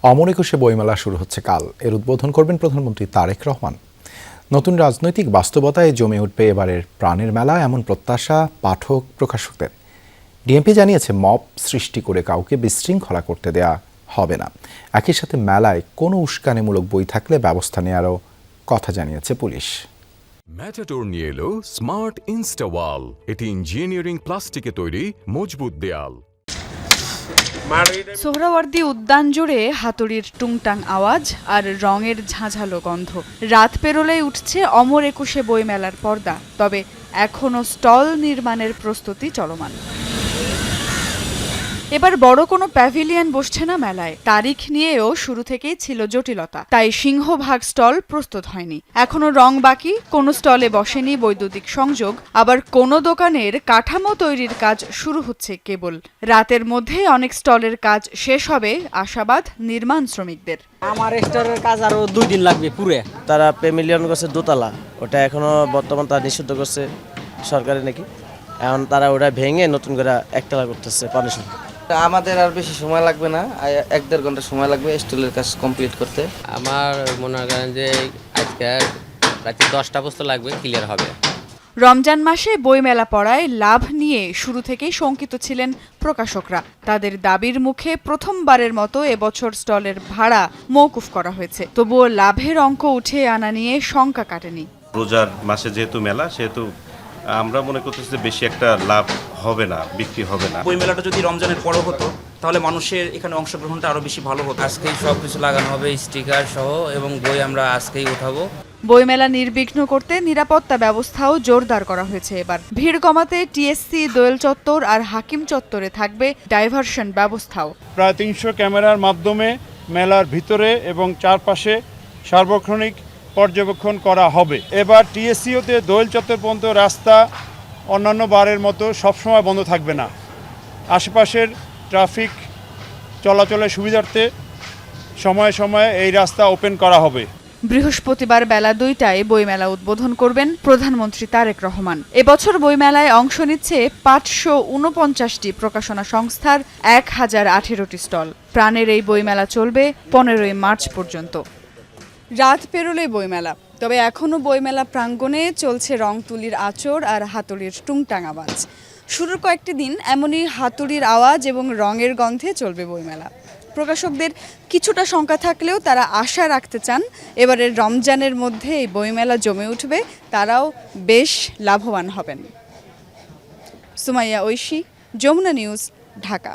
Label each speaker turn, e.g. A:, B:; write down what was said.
A: অমর একুশে বইমেলা শুরু হচ্ছে কাল। এর উদ্বোধন করবেন প্রধানমন্ত্রী তারেক রহমান। নতুন রাজনৈতিক বাস্তবতায় জমে উঠবে এবারের প্রাণের মেলা, এমন প্রত্যাশা পাঠক প্রকাশকদের। ডিএমপি জানিয়েছে, মব সৃষ্টি করে কাউকে বিশৃঙ্খলা করতে দেয়া হবে না। একই সাথে মেলায় কোনো উস্কানিমূলক বই থাকলে ব্যবস্থা নেওয়ারও কথা জানিয়েছে পুলিশ।
B: ম্যাটাডোর নিয়ে এলো স্মার্ট ইনস্টাওয়াল। এটি ইঞ্জিনিয়ারিং প্লাস্টিকে তৈরি মজবুত দেয়াল।
C: সোহরাওয়ার্দী উদ্যান জুড়ে হাতুড়ির টুংটাং আওয়াজ আর রঙের ঝাঁঝালো গন্ধ। রাত পেরোলেই উঠছে অমর একুশে বইমেলার পর্দা। তবে এখনও স্টল নির্মাণের প্রস্তুতি চলমান। এবার বড় কোনো প্যাভিলিয়ন বসছে না মেলায়। তারিখ নিয়েও শুরু থেকেই ছিল জটিলতা, তাই সিংহভাগ স্টল প্রস্তুত হয়নি। এখনো রং বাকি, কোনো স্টলে বসেনি বৈদ্যুতিক সংযোগ, আবার কোনো দোকানের কাঠামো তৈরির কাজ শুরু হচ্ছে কেবল। রাতের মধ্যে অনেক স্টলের কাজ শেষ হবে, আশাবাদ নির্মাণ শ্রমিকদের।
D: আমার স্টোরের কাজ আরো 2 দিন লাগবে পুরে।
E: তারা প্যাভিলিয়ন করছে দোতলা, ওটা এখনো বর্তমান তারা নিষিদ্ধ করছে সরকারে নাকি। এখন তারা ওটা ভেঙে নতুন করে একতলা করতেছে পারমিশন।
F: আমাদের আর বেশি সময় লাগবে না, 1-1.5 ঘন্টা সময় লাগবে স্টলের কাজ কমপ্লিট করতে।
G: আমার মনে করেন যে আজকে রাতে 10টা পর্যন্ত লাগবে, ক্লিয়ার হবে।
C: রমজান মাসে বইমেলা পড়ায় লাভ নিয়ে শুরু থেকেই শঙ্কিত ছিলেন প্রকাশকরা। তাদের দাবির মুখে প্রথমবারের মতো এবছর স্টলের ভাড়া মওকুফ করা হয়েছে। তবুও লাভের অঙ্ক উঠে আনা নিয়ে শঙ্কা কাটেনি।
H: রোজার মাসে যেহেতু মেলা, সেহেতু আমরা মনে করতেছি যে বেশি একটা লাভ হবে না, বিক্রি হবে না।
I: বই মেলাটা যদি রমজানের পরও হতো তাহলে মানুষের এখানে অংশগ্রহণটা আরো বেশি ভালো হতো।
G: আজকেই সবকিছু লাগানো হবে, স্টিকার সহ, এবং বই আমরা আজকেই উঠাবো।
C: বইমেলা নির্বিঘ্ন করতে নিরাপত্তা ব্যবস্থাও জোরদার করা হয়েছে। এবার ভিড় কমাতে টিএসসি, দোয়েল চত্বর আর হাকিম চত্বরে থাকবে ডাইভারশন ব্যবস্থাও।
J: প্রায় 300 ক্যামেরার মাধ্যমে মেলার ভিতরে এবং চারপাশে সার্বক্ষণিক পর্যবেক্ষণ করা হবে। এবার টিএসসিওতে দোয়েল চত্বর পর্যন্ত রাস্তা অন্যান্য বারের মতো সবসময় বন্ধ থাকবে না। আশেপাশের ট্রাফিক চলাচলের সুবিধার্থে সময়ে সময়ে এই রাস্তা ওপেন করা হবে।
C: বৃহস্পতিবার বেলা 2টায় বইমেলা উদ্বোধন করবেন প্রধানমন্ত্রী তারেক রহমান। এবছর বইমেলায় অংশ নিচ্ছে 549টি প্রকাশনা সংস্থার 1018টি স্টল। প্রাণের এই বইমেলা চলবে 15ই মার্চ পর্যন্ত। রাত পেরোলে বইমেলা, তবে এখনও বইমেলা প্রাঙ্গণে চলছে রং তুলির আঁচড় আর হাতুড়ির টুংটাং আওয়াজ। শুরুর কয়েকটি দিন এমনই হাতুড়ির আওয়াজ এবং রঙের গন্ধে চলবে বইমেলা। প্রকাশকদের কিছুটা শঙ্কা থাকলেও তারা আশা রাখতে চান এবারের রমজানের মধ্যে এই বইমেলা জমে উঠবে, তারাও বেশ লাভবান হবেন। সুমাইয়া ঐশী, যমুনা নিউজ, ঢাকা।